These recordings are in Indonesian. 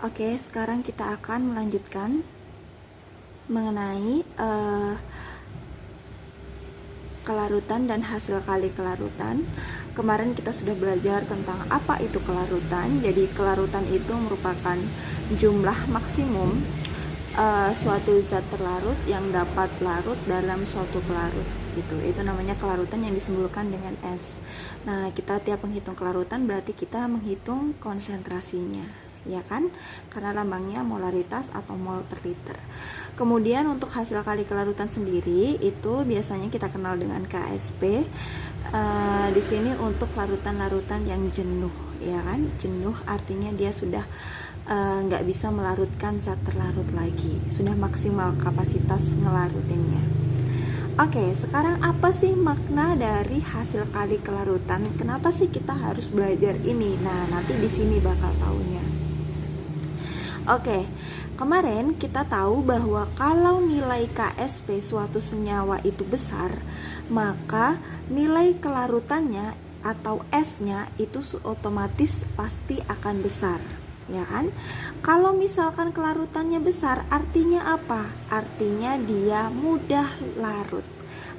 Oke, sekarang kita akan melanjutkan mengenai kelarutan dan hasil kali kelarutan. Kemarin kita sudah belajar tentang apa itu kelarutan. Jadi kelarutan itu merupakan jumlah maksimum suatu zat terlarut yang dapat larut dalam suatu pelarut. Itu namanya kelarutan yang disimbolkan dengan S. Nah, kita tiap menghitung kelarutan berarti kita menghitung konsentrasinya, ya kan? Karena lambangnya molaritas atau mol per liter. Kemudian untuk hasil kali kelarutan sendiri itu biasanya kita kenal dengan KSP. Di sini untuk larutan-larutan yang jenuh, ya kan? Jenuh artinya dia sudah nggak bisa melarutkan zat terlarut lagi, sudah maksimal kapasitas ngelarutinnya. Oke, sekarang apa sih makna dari hasil kali kelarutan? Kenapa sih kita harus belajar ini? Nah, nanti di sini bakal taunya. Oke, kemarin kita tahu bahwa kalau nilai KSP suatu senyawa itu besar, maka nilai kelarutannya atau S-nya itu otomatis pasti akan besar, ya kan? Kalau misalkan kelarutannya besar, artinya apa? Artinya dia mudah larut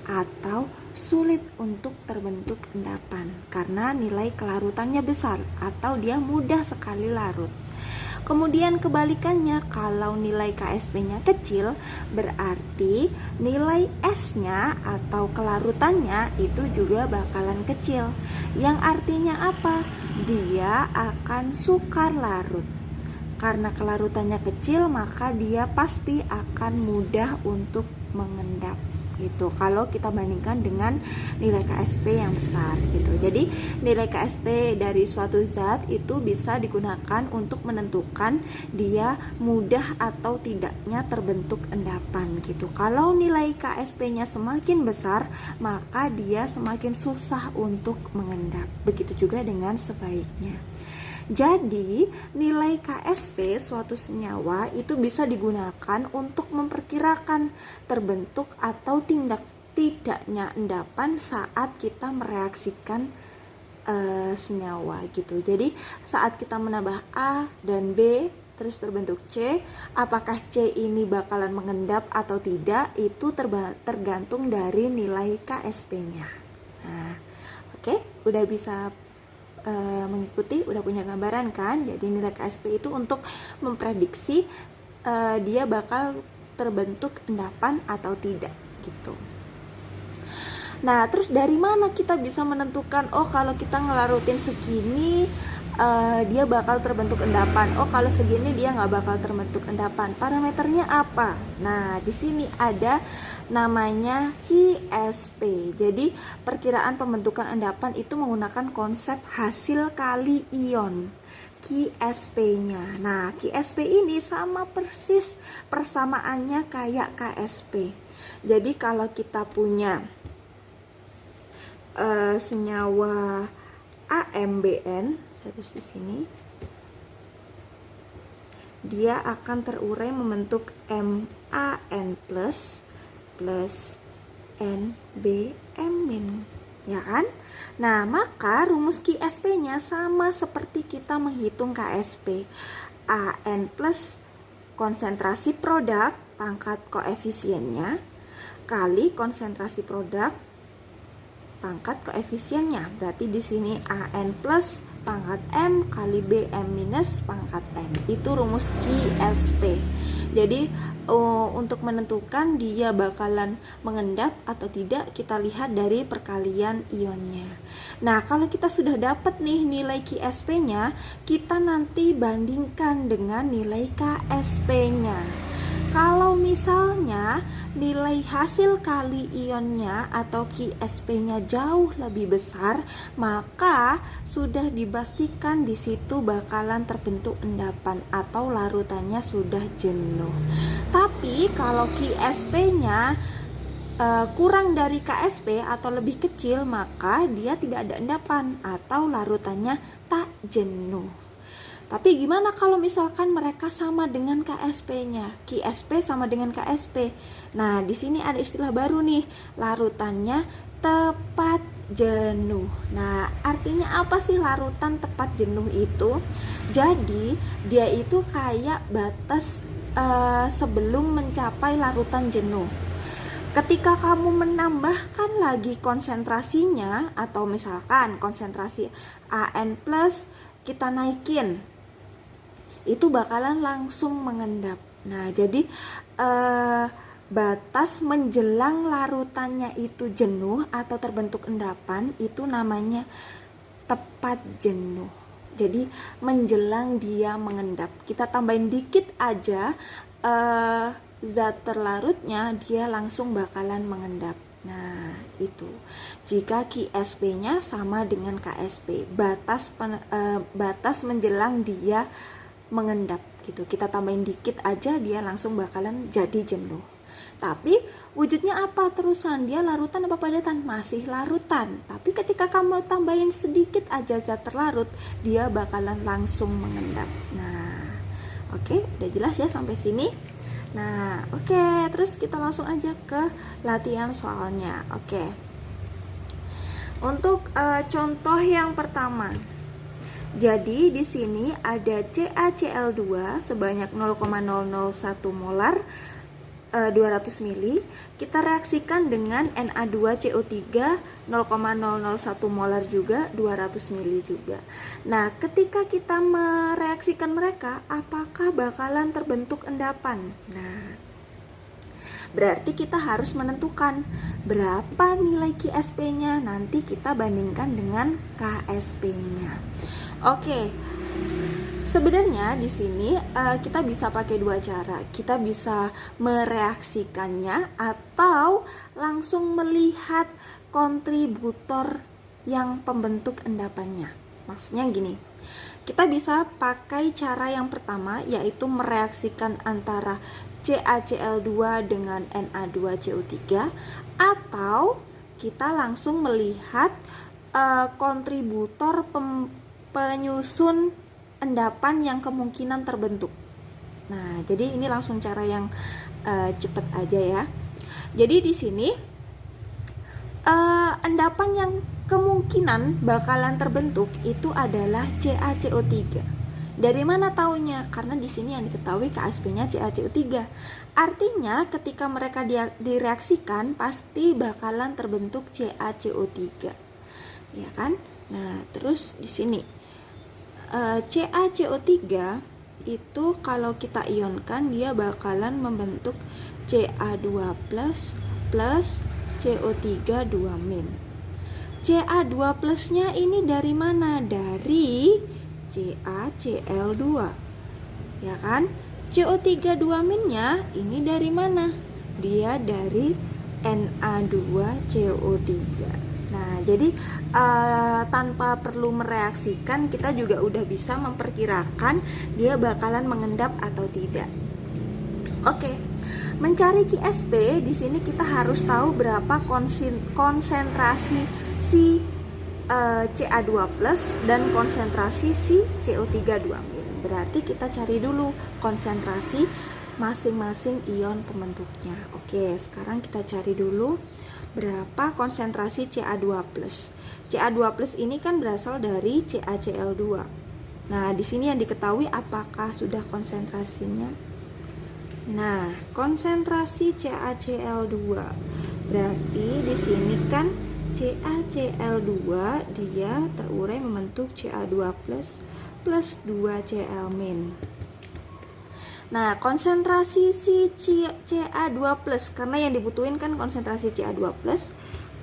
atau sulit untuk terbentuk endapan karena nilai kelarutannya besar atau dia mudah sekali larut. Kemudian kebalikannya, kalau nilai KSP-nya kecil, berarti nilai S-nya atau kelarutannya itu juga bakalan kecil. Yang artinya apa? Dia akan sukar larut. Karena kelarutannya kecil, maka dia pasti akan mudah untuk mengendap gitu. Kalau kita bandingkan dengan nilai KSP yang besar gitu. Jadi nilai KSP dari suatu zat itu bisa digunakan untuk menentukan dia mudah atau tidaknya terbentuk endapan gitu. Kalau nilai KSP-nya semakin besar, maka dia semakin susah untuk mengendap. Begitu juga dengan sebaliknya. Jadi, nilai KSP suatu senyawa itu bisa digunakan untuk memperkirakan terbentuk atau tidaknya endapan saat kita mereaksikan senyawa gitu. Jadi, saat kita menambah A dan B terus terbentuk C, apakah C ini bakalan mengendap atau tidak itu tergantung dari nilai KSP-nya. Nah, oke, udah bisa mengikuti, udah punya gambaran kan? Jadi nilai KSP itu untuk memprediksi dia bakal terbentuk endapan atau tidak gitu. Nah, terus dari mana kita bisa menentukan kalau kita ngelarutin segini dia bakal terbentuk endapan. Kalau segini dia nggak bakal terbentuk endapan. Parameternya apa? Nah, di sini ada namanya KSP. Jadi perkiraan pembentukan endapan itu menggunakan konsep hasil kali ion, KSP-nya. Nah, KSP ini sama persis persamaannya kayak KSP. Jadi kalau kita punya senyawa AMBN, terus di sini dia akan terurai membentuk MAN plus NBM-, ya kan? Nah, maka rumus KSP-nya sama seperti kita menghitung KSP. AN plus konsentrasi produk pangkat koefisiennya kali konsentrasi produk pangkat koefisiennya. Berarti di sini AN plus pangkat M kali BM minus pangkat N. Itu rumus KSP. Jadi untuk menentukan dia bakalan mengendap atau tidak, kita lihat dari perkalian ionnya. Nah, kalau kita sudah dapat nih nilai KSP-nya, kita nanti bandingkan dengan nilai KSP-nya. Kalau misalnya nilai hasil kali ionnya atau KSP-nya jauh lebih besar, maka sudah dipastikan di situ bakalan terbentuk endapan atau larutannya sudah jenuh. Tapi kalau KSP-nya kurang dari KSP atau lebih kecil, maka dia tidak ada endapan atau larutannya tak jenuh. Tapi gimana kalau misalkan mereka sama dengan KSP-nya? KSP sama dengan KSP. Nah, di sini ada istilah baru nih, larutannya tepat jenuh. Nah, artinya apa sih larutan tepat jenuh itu? Jadi, dia itu kayak batas sebelum mencapai larutan jenuh. Ketika kamu menambahkan lagi konsentrasinya, atau misalkan konsentrasi AN plus kita naikin, itu bakalan langsung mengendap. Nah, jadi batas menjelang larutannya itu jenuh atau terbentuk endapan itu namanya tepat jenuh. Jadi menjelang dia mengendap, kita tambahin dikit aja zat terlarutnya, dia langsung bakalan mengendap. Nah, itu jika QSP-nya sama dengan KSP, batas menjelang dia mengendap gitu. Kita tambahin dikit aja, dia langsung bakalan jadi jenuh. Tapi wujudnya apa terusan? Dia larutan apa padatan? Masih larutan. Tapi ketika kamu tambahin sedikit aja zat terlarut, dia bakalan langsung mengendap. Nah, oke, udah jelas ya sampai sini? Nah, oke, terus kita langsung aja ke latihan soalnya. Oke. Untuk contoh yang pertama. Jadi di sini ada CaCl2 sebanyak 0,001 molar 200 mili. Kita reaksikan dengan Na2CO3 0,001 molar juga 200 mili juga. Nah, ketika kita mereaksikan mereka, apakah bakalan terbentuk endapan? Nah, berarti kita harus menentukan berapa nilai QSP-nya. Nanti kita bandingkan dengan KSP-nya. Oke. Sebenarnya di sini kita bisa pakai dua cara. Kita bisa mereaksikannya atau langsung melihat kontributor yang pembentuk endapannya. Maksudnya gini. Kita bisa pakai cara yang pertama, yaitu mereaksikan antara CaCl2 dengan Na2CO3, atau kita langsung melihat kontributor penyusun endapan yang kemungkinan terbentuk. Nah, jadi ini langsung cara yang cepet aja ya. Jadi di sini endapan yang kemungkinan bakalan terbentuk itu adalah CaCO3. Dari mana taunya? Karena di sini yang diketahui KSP-nya CaCO3. Artinya ketika mereka direaksikan pasti bakalan terbentuk CaCO3. Ya kan? Nah, terus di sini CaCO3 itu kalau kita ionkan dia bakalan membentuk Ca2+ plus CO3 2-. Ca2 plusnya ini dari mana? Dari CaCl2, ya kan? CO3 2- nya ini dari mana? Dia dari Na2CO3. Nah, jadi tanpa perlu mereaksikan kita juga udah bisa memperkirakan dia bakalan mengendap atau tidak. Oke. Mencari QSP di sini kita harus tahu berapa konsentrasi si Ca2+ dan konsentrasi si CO3 2-. Berarti kita cari dulu konsentrasi masing-masing ion pembentuknya. Oke, sekarang kita cari dulu berapa konsentrasi Ca2+. Ca2+ ini kan berasal dari CaCl2. Nah, di sini yang diketahui apakah sudah konsentrasinya. Nah, konsentrasi CaCl2 berarti di sini kan CaCl2 dia terurai membentuk Ca2+ plus 2Cl-. Nah, konsentrasi si Ca2+ karena yang dibutuhin kan konsentrasi Ca2+.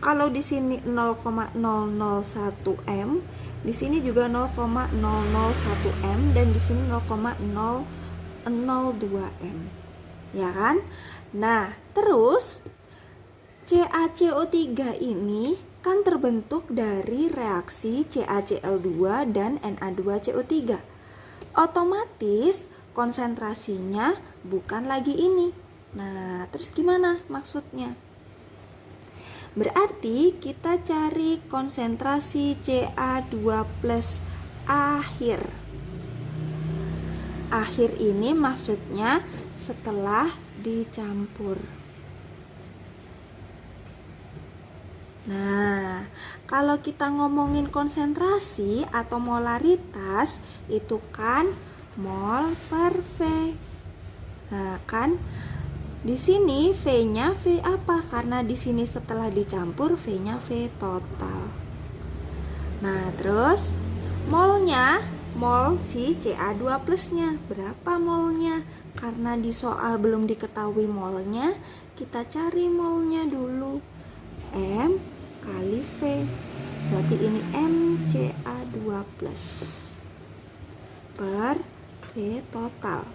Kalau di sini 0,001 m, di sini juga 0,001 m, dan di sini 0,002 m. Ya kan? Nah, terus CaCO3 ini kan terbentuk dari reaksi CaCl2 dan Na2CO3. Otomatis konsentrasinya bukan lagi ini. Nah, terus gimana maksudnya? Berarti kita cari konsentrasi Ca2+ akhir. Akhir ini maksudnya setelah dicampur. Nah, kalau kita ngomongin konsentrasi atau molaritas, itu kan mol per V. Nah, kan di sini V-nya V apa? Karena di sini setelah dicampur V-nya V total. Nah, terus molnya, mol si Ca2 plusnya berapa molnya? Karena di soal belum diketahui molnya, kita cari molnya dulu. M kali V, berarti ini MCa2 plus per V total.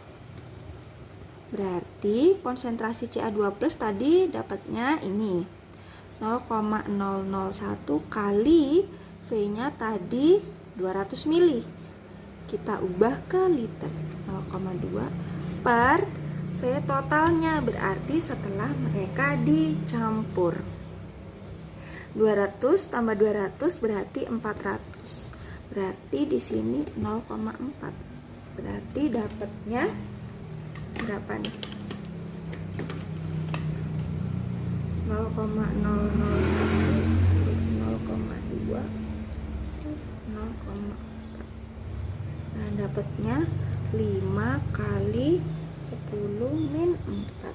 Berarti konsentrasi Ca2 plus tadi dapatnya ini 0,001 kali V-nya tadi 200 mili. Kita ubah ke liter, 0,2 per V totalnya, berarti setelah mereka dicampur. 200 tambah 200 berarti 400. Berarti di sini 0,4. Berarti dapatnya berapa nih? 0,001, 0,2, 0,4. Nah, dapatnya 5 kali 10 min 4.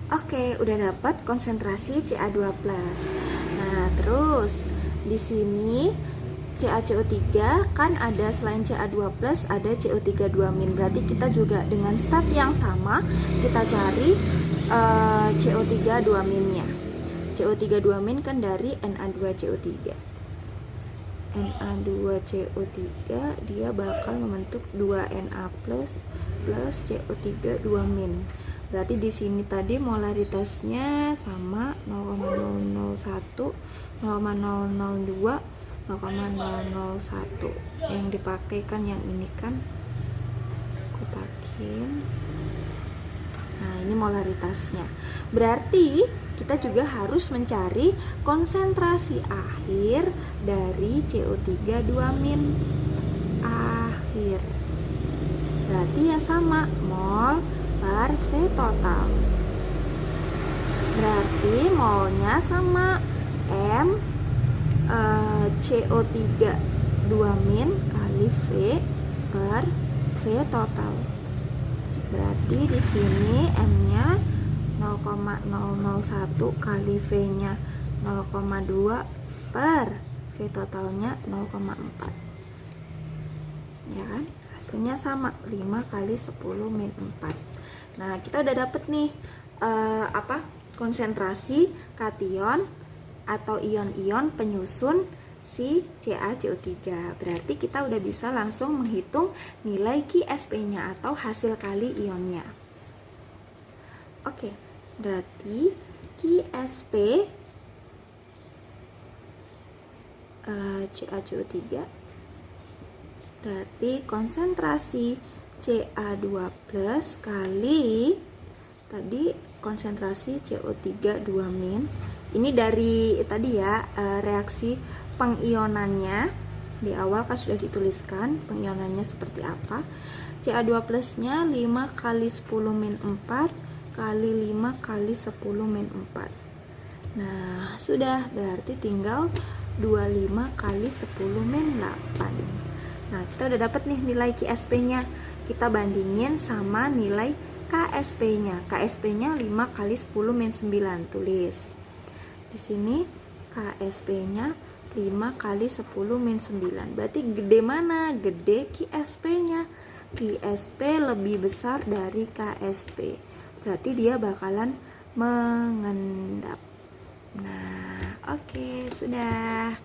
Oke, udah dapat konsentrasi Ca2+. Nah, terus di sini CaCO3 kan ada selain Ca2+, ada CO3 2-. Berarti kita juga dengan step yang sama kita cari CO3 2-nya. CO3 2- kan dari Na2CO3. Na2CO3 dia bakal membentuk 2Na plus CO3 2-. Berarti di sini tadi molaritasnya sama 0,001, 0,002, 0,001. Yang dipakai kan yang ini kan, kotakin. Nah, ini molaritasnya. Berarti kita juga harus mencari konsentrasi akhir dari CO3 2- akhir. Berarti ya sama, mol per V total. Berarti molnya sama M CO3 2- kali V per V total. Berarti di sini M-nya 0,001 kali V-nya 0,2 per V totalnya 0,4. Ya kan? Hasilnya sama, 5 kali 10 min 4. Nah, kita udah dapet nih konsentrasi kation atau ion-ion penyusun si CaCO3. Berarti kita udah bisa langsung menghitung nilai QSP-nya atau hasil kali ionnya. Oke, berarti QSP CaCO3 berarti konsentrasi Ca2 plus kali tadi konsentrasi CO3 2-. Ini dari tadi ya, reaksi pengionannya di awal kan sudah dituliskan pengionannya seperti apa. Ca2 plusnya 5 kali 10 min 4 kali 5 kali 10 min 4. Nah, sudah, berarti tinggal 25 kali 10 min 8. Nah, kita udah dapat nih nilai QSP-nya. Kita bandingin sama nilai KSP-nya. KSP-nya 5 kali 10 min 9. Tulis. Di sini KSP-nya 5 kali 10 min 9. Berarti gede mana? Gede QSP-nya. QSP lebih besar dari KSP. Berarti dia bakalan mengendap. Nah, oke, sudah.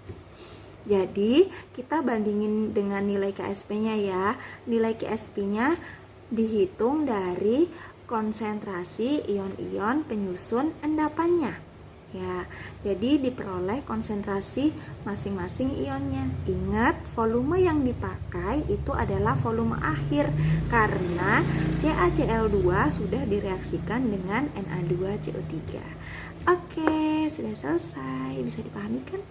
Jadi kita bandingin dengan nilai KSP-nya ya. Nilai KSP-nya dihitung dari konsentrasi ion-ion penyusun endapannya. Ya, jadi diperoleh konsentrasi masing-masing ionnya. Ingat, volume yang dipakai itu adalah volume akhir karena CaCl2 sudah direaksikan dengan Na2CO3. Oke, sudah selesai. Bisa dipahami kan?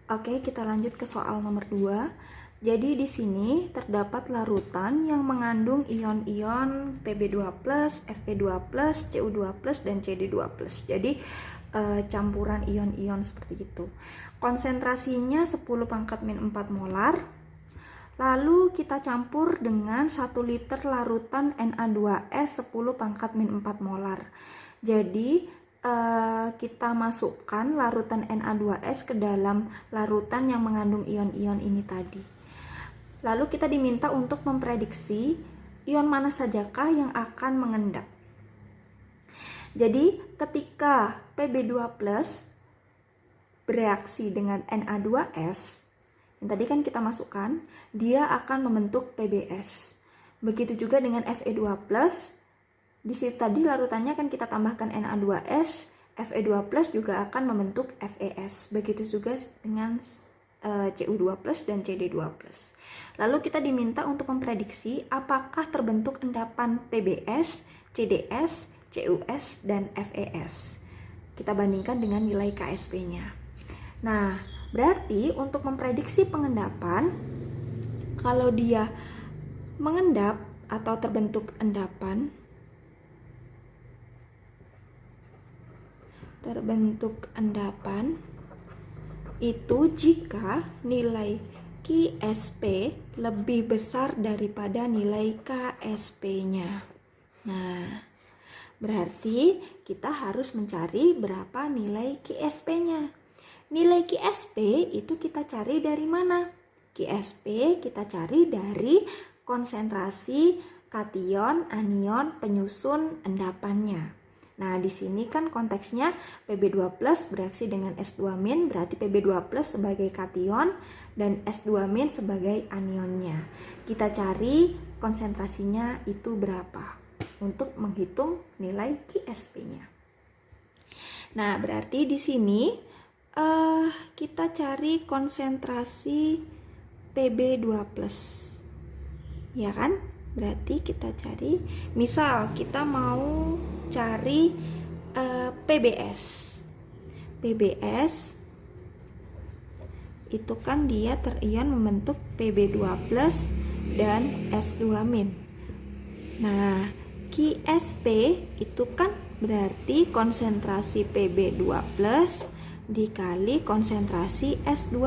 Oke, kita lanjut ke soal nomor 2. Jadi di sini terdapat larutan yang mengandung ion-ion Pb2+, Fe2+, Cu2+, dan Cd2+. Jadi campuran ion-ion seperti itu. Konsentrasinya 10⁻⁴ molar. Lalu kita campur dengan 1 liter larutan Na2S 10⁻⁴ molar. Jadi kita masukkan larutan Na2S ke dalam larutan yang mengandung ion-ion ini tadi. Lalu kita diminta untuk memprediksi ion mana sajakah yang akan mengendap. Jadi ketika Pb2+ bereaksi dengan Na2S, yang tadi kan kita masukkan, dia akan membentuk PbS. Begitu juga dengan Fe2+, di situ tadi larutannya kan kita tambahkan Na2S, Fe2+ juga akan membentuk FeS. Begitu juga dengan Cu2+ dan Cd2+. Lalu kita diminta untuk memprediksi apakah terbentuk endapan PbS, CdS, Cus, dan FeS. Kita bandingkan dengan nilai Ksp-nya. Nah, berarti untuk memprediksi pengendapan, kalau dia mengendap atau terbentuk endapan, itu jika nilai Qsp lebih besar daripada nilai Ksp-nya. Nah, berarti kita harus mencari berapa nilai Qsp-nya. Nilai Qsp itu kita cari dari mana? Qsp kita cari dari konsentrasi kation, anion, penyusun endapannya. Nah, di sini kan konteksnya Pb2+ bereaksi dengan S2-, berarti Pb2+ sebagai kation dan S2- sebagai anionnya. Kita cari konsentrasinya itu berapa untuk menghitung nilai Qsp-nya. Nah, berarti di sini kita cari konsentrasi Pb2+. Ya kan? Berarti kita cari, misal kita mau cari PbS. PbS itu kan dia terion membentuk Pb2+ dan S2-. Nah, Qsp itu kan berarti konsentrasi Pb2+ dikali konsentrasi S2-.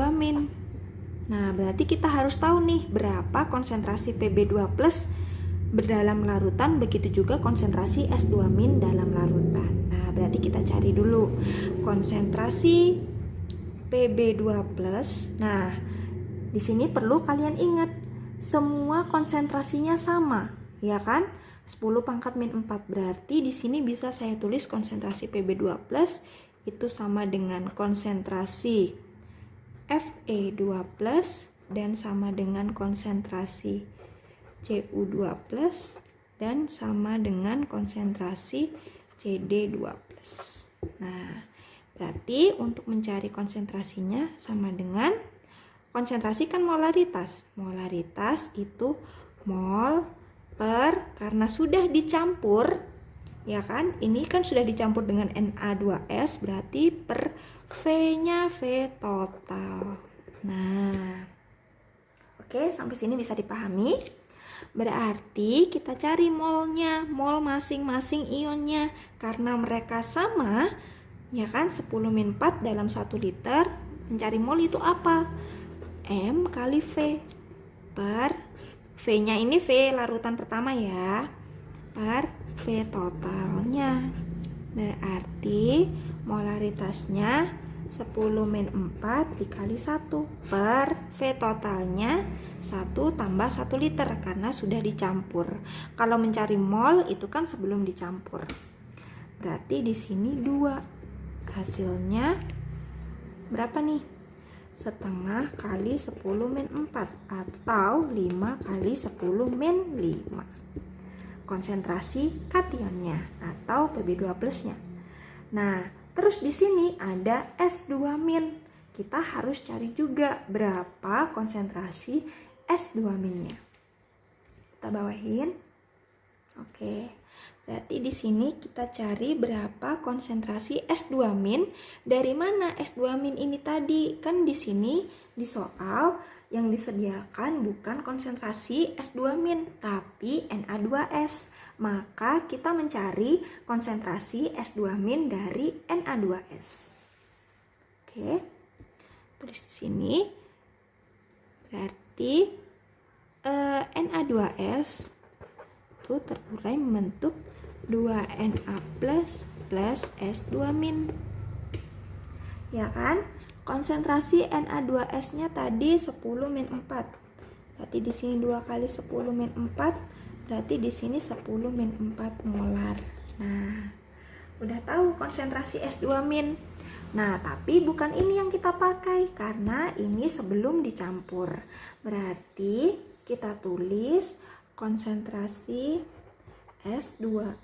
Nah, berarti kita harus tahu nih berapa konsentrasi Pb2+ berdalam larutan, begitu juga konsentrasi S2- dalam larutan. Nah, berarti kita cari dulu konsentrasi Pb2+. Nah, di sini perlu kalian ingat semua konsentrasinya sama, ya kan? 10⁻⁴. Berarti di sini bisa saya tulis konsentrasi Pb2+ itu sama dengan konsentrasi Fe2+ dan sama dengan konsentrasi Cu2+ dan sama dengan konsentrasi Cd2+. Nah, berarti untuk mencari konsentrasinya sama dengan konsentrasi kan molaritas. Molaritas itu mol per, karena sudah dicampur, ya kan? Ini kan sudah dicampur dengan Na2S, berarti per V-nya V total. Nah, oke, sampai sini bisa dipahami. Berarti kita cari molnya, mol masing-masing ionnya. Karena mereka sama, ya kan, 10⁻⁴ dalam 1 liter. Mencari mol itu apa? M kali V per V-nya ini V larutan pertama ya, per V totalnya. Berarti molaritasnya 10⁻⁴ dikali 1 per V totalnya 1 tambah 1 liter karena sudah dicampur. Kalau mencari mol itu kan sebelum dicampur. Berarti di sini 2. Hasilnya berapa nih? 1/2 kali 10⁻⁴ atau 5 kali 10⁻⁵. Konsentrasi kationnya atau Pb2+-nya. Nah, terus di sini ada S2-. Kita harus cari juga berapa konsentrasi S2-nya. Kita bawahin. Oke. Berarti di sini kita cari berapa konsentrasi S2-. Dari mana S2- ini tadi? Kan di sini di soal yang disediakan bukan konsentrasi S2-, tapi Na2S. Maka kita mencari konsentrasi S2- dari Na2S. Oke. Tulis di sini. Berarti Na2S itu terurai membentuk 2Na plus S2-. Ya kan? Konsentrasi Na2S-nya tadi 10-4. Berarti di sini 2 kali 10-4, berarti di sini 10-4 molar. Nah, udah tahu konsentrasi S2-. Nah, tapi bukan ini yang kita pakai karena ini sebelum dicampur. Berarti kita tulis konsentrasi S2-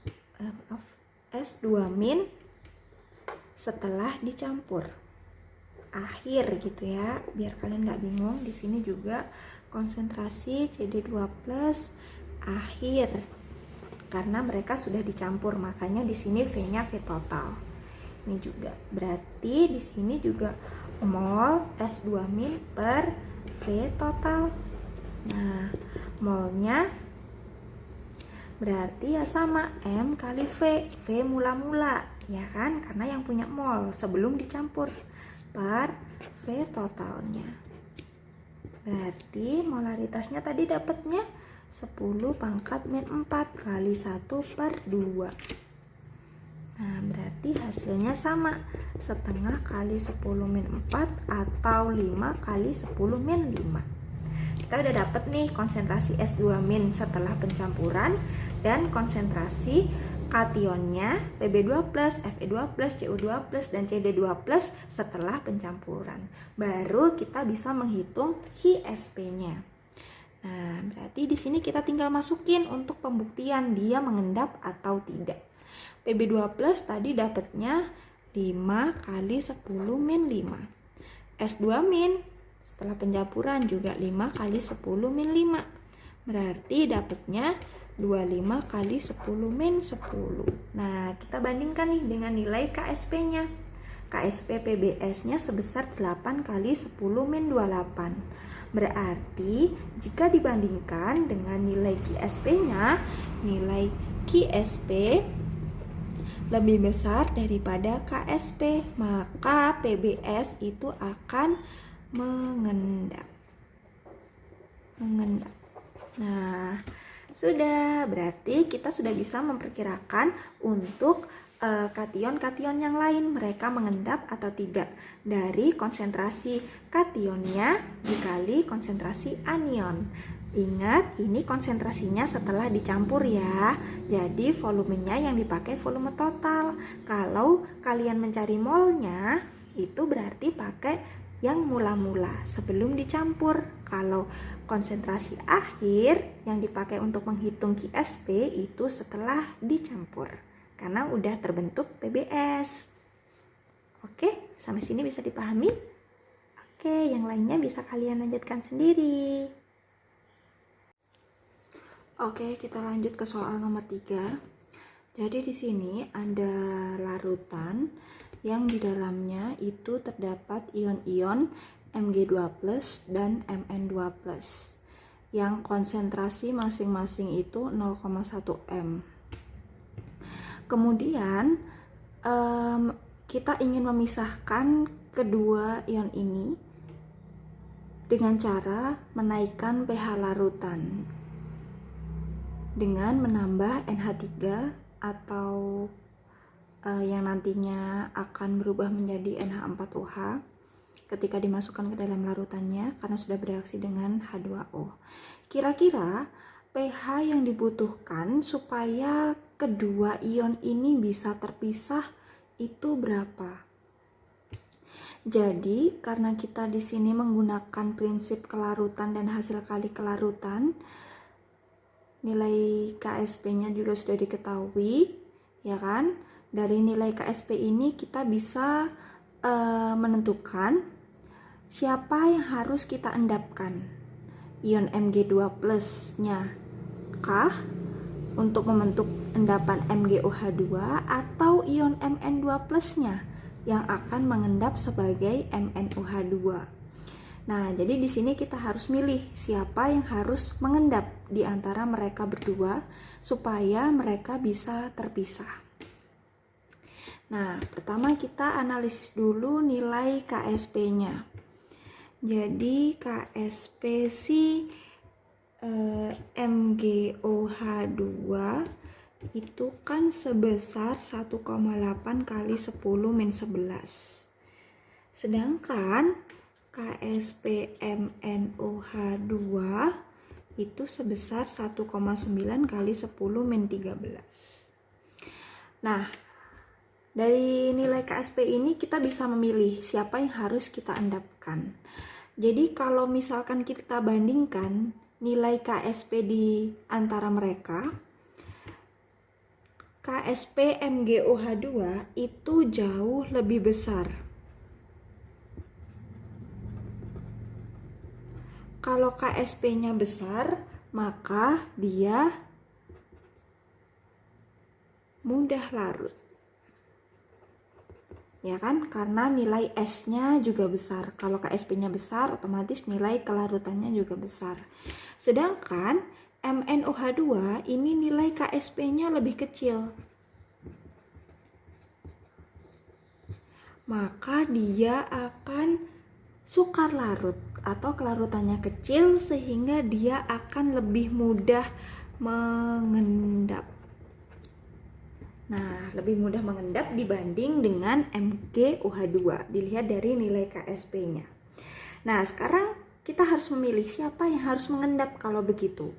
setelah dicampur. Akhir gitu ya, biar kalian nggak bingung. Di sini juga konsentrasi CD2+ akhir. Karena mereka sudah dicampur, makanya di sini V-nya V total. Ini juga. Berarti di sini juga mol S2- per V total. Nah, molnya berarti ya sama M kali V. V mula-mula, ya kan? Karena yang punya mol sebelum dicampur, per V totalnya. Berarti molaritasnya tadi dapatnya 10⁻⁴ kali 1/2. Nah, berarti hasilnya sama, setengah kali 10⁻⁴ atau 5 kali 10⁻⁵. Kita udah dapet nih konsentrasi S2- setelah pencampuran dan konsentrasi kationnya Pb2+, Fe2+, Cu2+, dan Cd2+ setelah pencampuran. Baru kita bisa menghitung HSP-nya. Nah, berarti di sini kita tinggal masukin untuk pembuktian dia mengendap atau tidak. Pb2+ tadi dapatnya 5 kali 10⁻⁵. S2- setelah pencampuran juga 5 kali 10⁻⁵. Berarti dapatnya 25 kali 10⁻⁻. Nah, kita bandingkan nih dengan nilai KSP-nya. KSP PBS-nya sebesar 8 kali 10⁻28. Berarti jika dibandingkan dengan nilai KSP-nya, nilai KSP lebih besar daripada KSP, maka PBS itu akan mengendap. Nah, sudah, berarti kita sudah bisa memperkirakan untuk kation-kation yang lain, mereka mengendap atau tidak dari konsentrasi kationnya dikali konsentrasi anion. Ingat, ini konsentrasinya setelah dicampur ya. Jadi volumenya yang dipakai volume total. Kalau kalian mencari molnya, itu berarti pakai yang mula-mula sebelum dicampur. Kalau konsentrasi akhir yang dipakai untuk menghitung QSP itu setelah dicampur, karena udah terbentuk PBS. Oke, sampai sini bisa dipahami? Oke, yang lainnya bisa kalian lanjutkan sendiri. Oke, kita lanjut ke soal nomor 3. Jadi di sini ada larutan yang di dalamnya itu terdapat ion-ion Mg2+ dan Mn2+, yang konsentrasi masing-masing itu 0,1 m. Kemudian kita ingin memisahkan kedua ion ini dengan cara menaikkan pH larutan dengan menambah NH3 atau yang nantinya akan berubah menjadi NH4OH ketika dimasukkan ke dalam larutannya karena sudah bereaksi dengan H2O. Kira-kira pH yang dibutuhkan supaya kedua ion ini bisa terpisah itu berapa? Jadi, karena kita di sini menggunakan prinsip kelarutan dan hasil kali kelarutan, nilai KSP-nya juga sudah diketahui, ya kan? Dari nilai KSP ini kita bisa menentukan siapa yang harus kita endapkan. Ion Mg2+-nya kah untuk membentuk endapan MgOH2 atau ion Mn2+ nya yang akan mengendap sebagai MnOH2. Nah, jadi di sini kita harus milih siapa yang harus mengendap di antara mereka berdua supaya mereka bisa terpisah. Nah, pertama kita analisis dulu nilai KSP-nya. Jadi KSP si MgOH2 itu kan sebesar 1,8 kali 10⁻11. Sedangkan KSP MnOH2 itu sebesar 1,9 kali 10⁻13. Nah, dari nilai KSP ini kita bisa memilih siapa yang harus kita endapkan. Jadi kalau misalkan kita bandingkan nilai KSP di antara mereka, KSP MgOH2 itu jauh lebih besar. Kalau KSP-nya besar, maka dia mudah larut. Ya kan? Karena nilai S-nya juga besar. Kalau KSP-nya besar, otomatis nilai kelarutannya juga besar. Sedangkan MnOH2 ini nilai KSP-nya lebih kecil. Maka dia akan sukar larut atau kelarutannya kecil sehingga dia akan lebih mudah mengendap. Nah, lebih mudah mengendap dibanding dengan MgOH2, dilihat dari nilai KSP-nya. Nah, sekarang kita harus memilih siapa yang harus mengendap kalau begitu.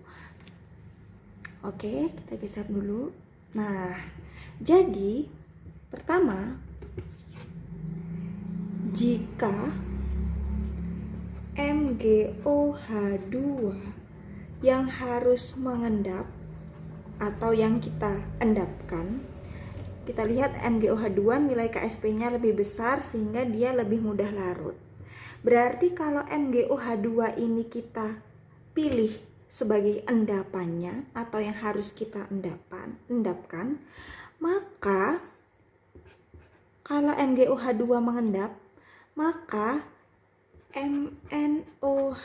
Oke, kita geser dulu. Nah, jadi pertama, jika MgOH2 yang harus mengendap atau yang kita endapkan, kita lihat MgOH2 nilai KSP-nya lebih besar sehingga dia lebih mudah larut. Berarti kalau MgOH2 ini kita pilih sebagai endapannya atau yang harus kita endapkan, maka kalau MgOH2 mengendap, maka MnOH2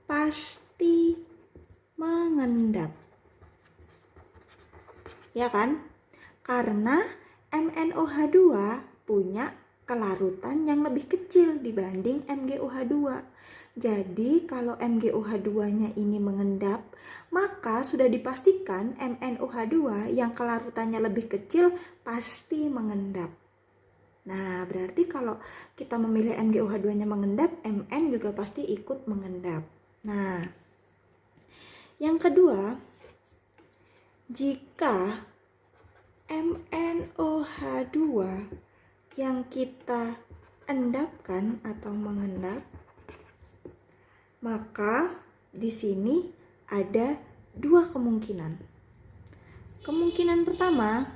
pasti mengendap. Ya kan? Karena MnOH2 punya kelarutan yang lebih kecil dibanding MgOH2. Jadi kalau MgOH2-nya ini mengendap, maka sudah dipastikan MnOH2 yang kelarutannya lebih kecil pasti mengendap. Nah, berarti kalau kita memilih MgOH2-nya mengendap, Mn juga pasti ikut mengendap. Nah, yang kedua, jika MnOH2 yang kita endapkan atau mengendap, maka di sini ada dua kemungkinan. Kemungkinan pertama,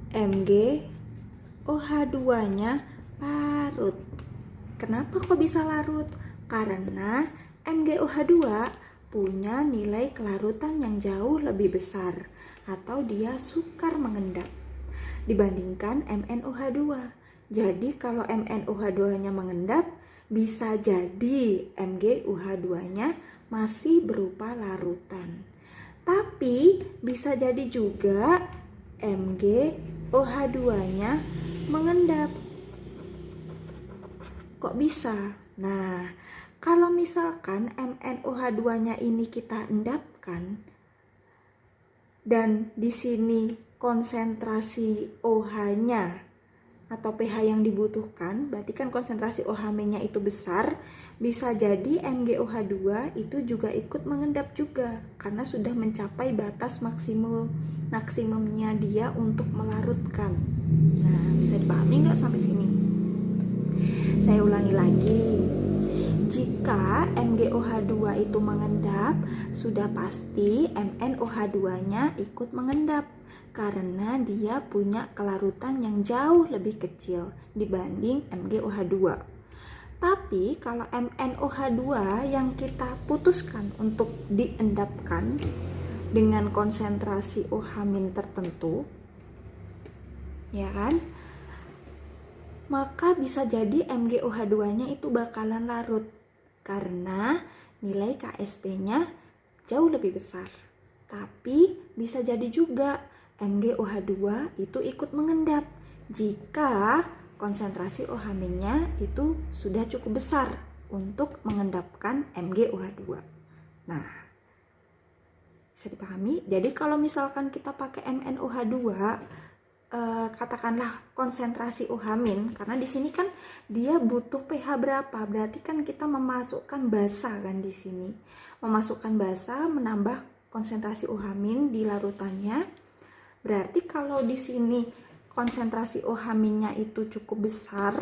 MgOH2-nya larut. Kenapa kok bisa larut? Karena MgOH2 punya nilai kelarutan yang jauh lebih besar atau dia sukar mengendap dibandingkan MnOH2. Jadi kalau MnOH2-nya mengendap, bisa jadi MgOH2-nya masih berupa larutan. Tapi bisa jadi juga MgOH2-nya mengendap. Kok bisa? Nah, kalau misalkan MnOH2-nya ini kita endapkan dan di sini konsentrasi OH-nya atau pH yang dibutuhkan, berarti kan konsentrasi OH-nya itu besar, bisa jadi MgOH2 itu juga ikut mengendap juga karena sudah mencapai batas maksimumnya dia untuk melarutkan. Nah, bisa dipahami nggak sampai sini? Saya ulangi lagi. Jika MgOH2 itu mengendap, sudah pasti MnOH2-nya ikut mengendap karena dia punya kelarutan yang jauh lebih kecil dibanding MgOH2. Tapi kalau MnOH2 yang kita putuskan untuk diendapkan dengan konsentrasi OH- tertentu, ya kan? Maka bisa jadi MgOH2-nya itu bakalan larut karena nilai KSP-nya jauh lebih besar. Tapi bisa jadi juga MgOH2 itu ikut mengendap jika konsentrasi OH-nya itu sudah cukup besar untuk mengendapkan MgOH2. Nah, bisa dipahami? Jadi kalau misalkan kita pakai MnOH2, katakanlah konsentrasi OH- karena di sini kan dia butuh pH berapa, berarti kan kita memasukkan basa kan di sini. Memasukkan basa menambah konsentrasi OH- di larutannya. Berarti kalau di sini konsentrasi OH-nya itu cukup besar,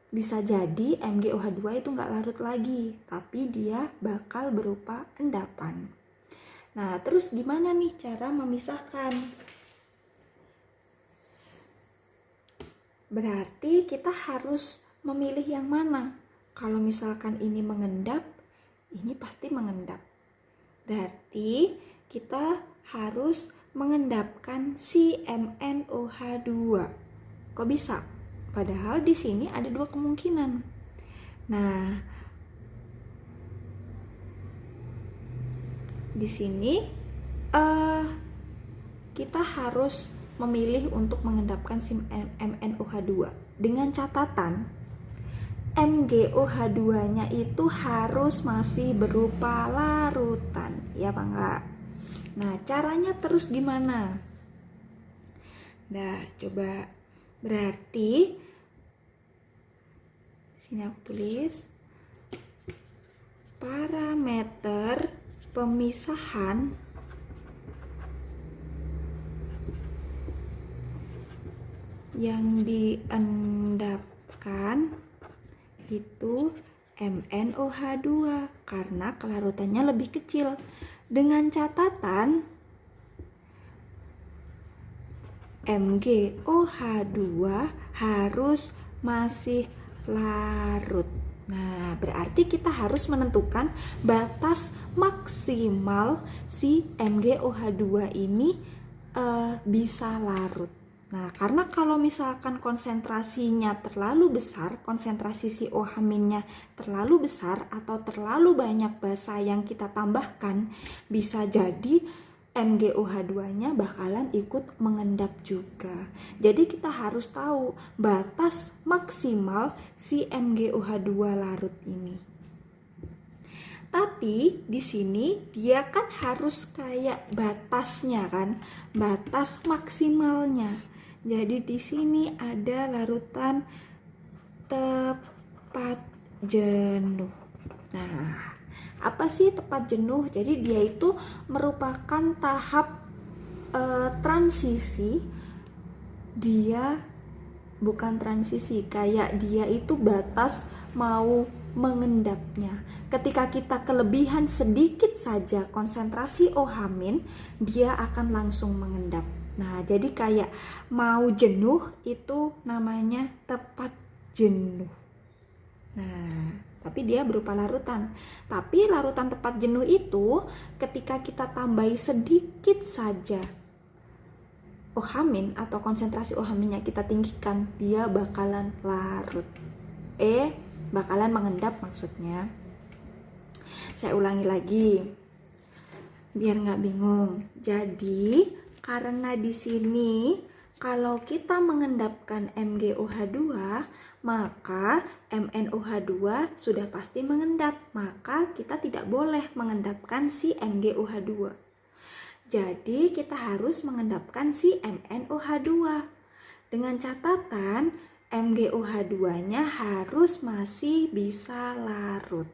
bisa jadi MgOH2 itu nggak larut lagi, tapi dia bakal berupa endapan. Nah, terus gimana nih cara memisahkan? Berarti kita harus memilih yang mana. Kalau misalkan ini mengendap, ini pasti mengendap. Berarti kita harus mengendapkan si MnOH2. Kok bisa? Padahal di sini ada dua kemungkinan. Nah, di sini kita harus memilih untuk mengendapkan si MnOH2 dengan catatan MgOH2-nya itu harus masih berupa larutan, ya Pak enggak? Nah, caranya terus gimana? Nah, coba berarti sini aku tulis parameter pemisahan yang diendapkan itu MnOH2 karena kelarutannya lebih kecil, dengan catatan MgOH2 harus masih larut. Nah, berarti kita harus menentukan batas maksimal si MgOH2 ini bisa larut. Nah, karena kalau misalkan konsentrasinya terlalu besar, konsentrasi si OH-nya terlalu besar atau terlalu banyak basa yang kita tambahkan, bisa jadi MgOH2-nya bakalan ikut mengendap juga. Jadi kita harus tahu batas maksimal si MgOH2 larut ini. Tapi di sini dia kan harus kayak batasnya kan, batas maksimalnya. Jadi di sini ada larutan tepat jenuh. Nah, apa sih tepat jenuh? Jadi dia itu merupakan tahap transisi. Dia bukan transisi, kayak dia itu batas mau mengendapnya. Ketika kita kelebihan sedikit saja konsentrasi OH-, dia akan langsung mengendap. Nah, jadi kayak mau jenuh itu namanya tepat jenuh. Nah, tapi dia berupa larutan. Tapi larutan tepat jenuh itu ketika kita tambahi sedikit saja OH- atau konsentrasi OH-nya kita tinggikan, dia bakalan larut. Bakalan mengendap maksudnya. Saya ulangi lagi biar nggak bingung. Jadi karena di sini kalau kita mengendapkan MgOH2, maka MnOH2 sudah pasti mengendap, maka kita tidak boleh mengendapkan si MgOH2. Jadi kita harus mengendapkan si MnOH2 dengan catatan MgOH2-nya harus masih bisa larut.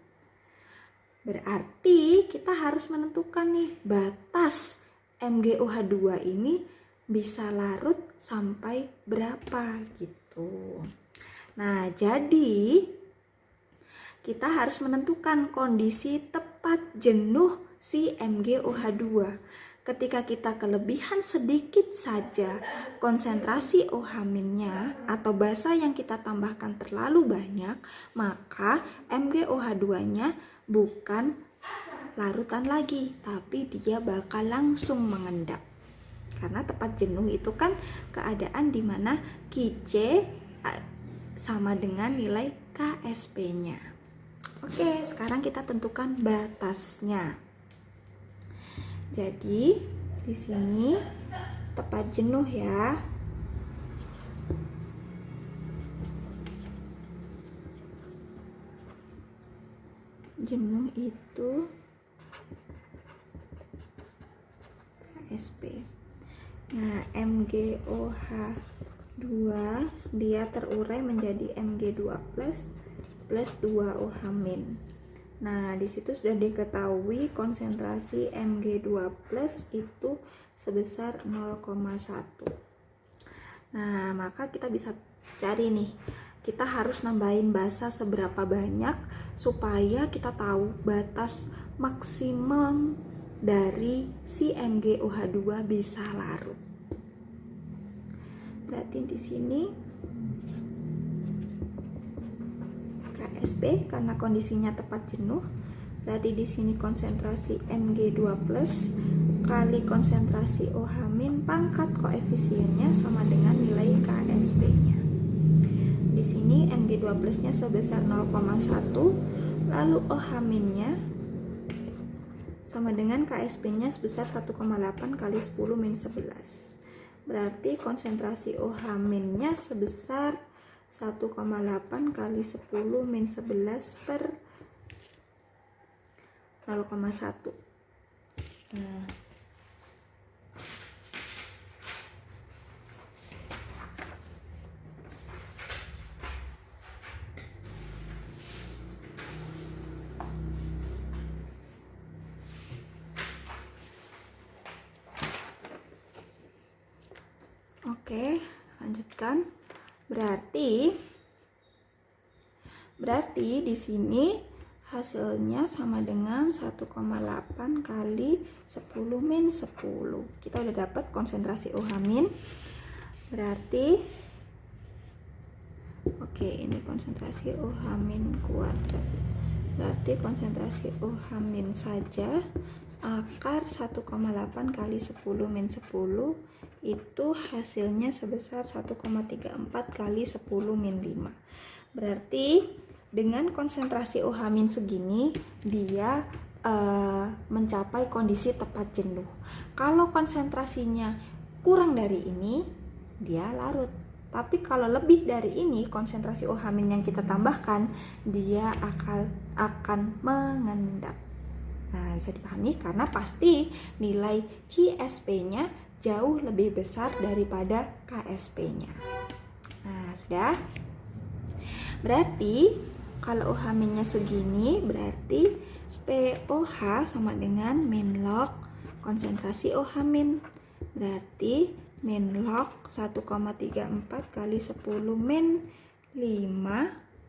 Berarti kita harus menentukan nih batas MgOH2 ini bisa larut sampai berapa gitu. Nah, jadi kita harus menentukan kondisi tepat jenuh si MgOH2. ketika kita kelebihan sedikit saja konsentrasi OH-nya atau basa yang kita tambahkan terlalu banyak, maka MgOH2-nya bukan larutan lagi, tapi dia bakal langsung mengendap. Karena tepat jenuh itu kan keadaan di mana Qc sama dengan nilai Ksp-nya. Oke, sekarang kita tentukan batasnya. Jadi di sini tepat jenuh ya. Jenuh itu Ksp. Nah, MgOH2 dia terurai menjadi Mg2+ plus 2OH-. Nah, di situ sudah diketahui konsentrasi Mg2+ itu sebesar 0,1. Nah, maka kita bisa cari nih, kita harus nambahin basa seberapa banyak supaya kita tahu batas maksimum dari si MgOH2 bisa larut. Berarti di sini Ksp karena kondisinya tepat jenuh, berarti di sini konsentrasi Mg2+ kali konsentrasi OH- pangkat koefisiennya sama dengan nilai Ksp-nya. Di sini Mg2+-nya sebesar 0,1, lalu OH-nya sama dengan Ksp-nya sebesar 1,8 kali 10-11. Berarti konsentrasi OH-nya sebesar 1,8 kali 10-11 per 0,1. Nah, oke, lanjutkan. Berarti di sini hasilnya sama dengan 1,8 kali 10-10. Kita udah dapat konsentrasi OH-. Berarti oke, ini konsentrasi OH- kuadrat. Berarti konsentrasi OH- saja akar 1,8 kali 10-10 itu hasilnya sebesar 1,34 kali 10-5. Berarti dengan konsentrasi OH- segini dia mencapai kondisi tepat jenuh. Kalau konsentrasinya kurang dari ini dia larut. Tapi kalau lebih dari ini konsentrasi OH- yang kita tambahkan dia akan mengendap. Nah, bisa dipahami karena pasti nilai Ksp-nya jauh lebih besar daripada Ksp-nya. Nah, sudah. Berarti kalau OH-nya segini, berarti POH sama dengan min log konsentrasi OH-. Berarti min log 1,34 kali 10-5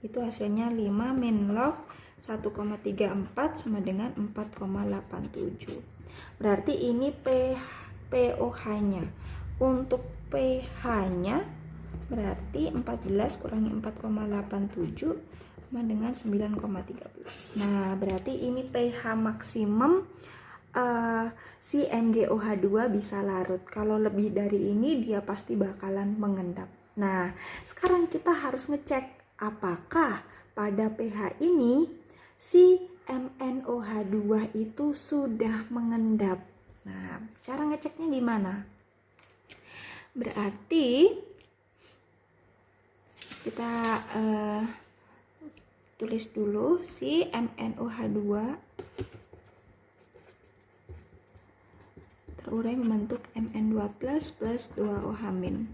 itu hasilnya 5 min log 1,34 sama dengan 4,87. Berarti ini POH-nya. Untuk pH-nya berarti 14 kurangi 4,87 sama dengan 9,13. Nah, berarti ini pH maksimum si MgOH2 bisa larut. Kalau lebih dari ini dia pasti bakalan mengendap. Nah, sekarang kita harus ngecek apakah pada pH ini si MnOH2 itu sudah mengendap. Nah, cara ngeceknya gimana? Berarti kita tulis dulu si MnOH2 terurai membentuk Mn2+ plus 2OH-.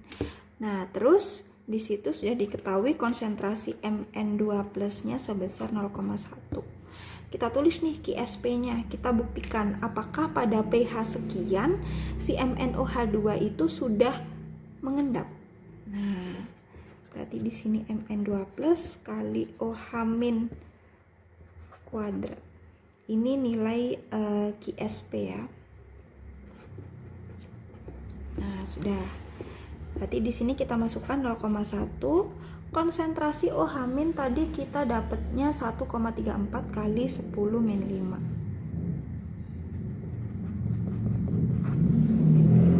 Nah, terus di situ sudah diketahui konsentrasi Mn2+-nya sebesar 0,1. Kita tulis nih Ksp-nya, kita buktikan apakah pada pH sekian si MnOH2 itu sudah mengendap. Nah, berarti di sini Mn2+ kali OH- kuadrat. Ini nilai Ksp ya. sudah. Berarti di sini kita masukkan 0,1. Konsentrasi OH- tadi kita dapatnya 1,34 kali 10 min 5.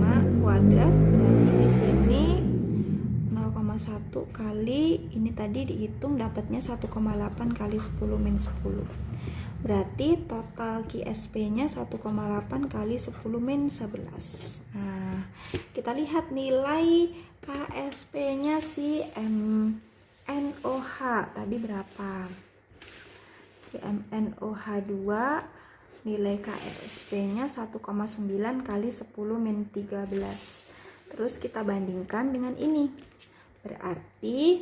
5 kuadrat, berarti di sini 0,1 kali ini tadi dihitung dapatnya 1,8 kali 10 min 10. Berarti total QSP-nya 1,8 kali 10 min 11. Nah, kita lihat nilai KSP-nya si MnOH tadi berapa? Si MnOH2 nilai KSP-nya 1,9 kali 10 min 13. Terus kita bandingkan dengan ini. Berarti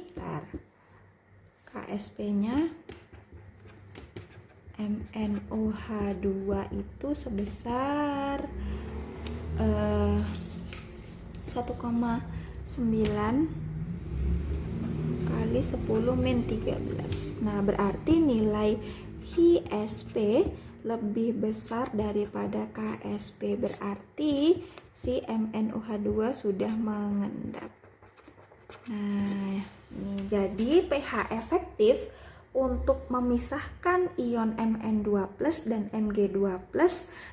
KSP-nya MnOH2 itu sebesar 1,9 kali 10 min 13. Nah, berarti nilai HSP lebih besar daripada KSP, berarti si MnOH2 sudah mengendap. Nah, ini jadi pH efektif untuk memisahkan ion Mn2+ dan Mg2+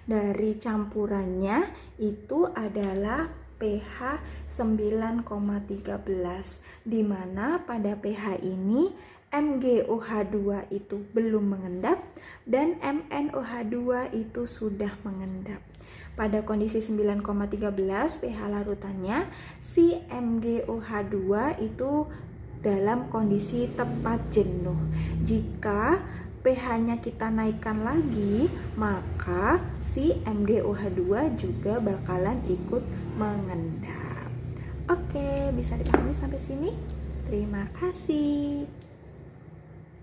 dari campurannya itu adalah pH 9,13, di mana pada pH ini MgOH2 itu belum mengendap dan MnOH2 itu sudah mengendap. Pada kondisi 9,13 pH larutannya, si MgOH2 itu dalam kondisi tepat jenuh. Jika pH-nya kita naikkan lagi, maka si MgOH2 juga bakalan ikut mengendap. Oke, bisa dipahami sampai sini? Terima kasih.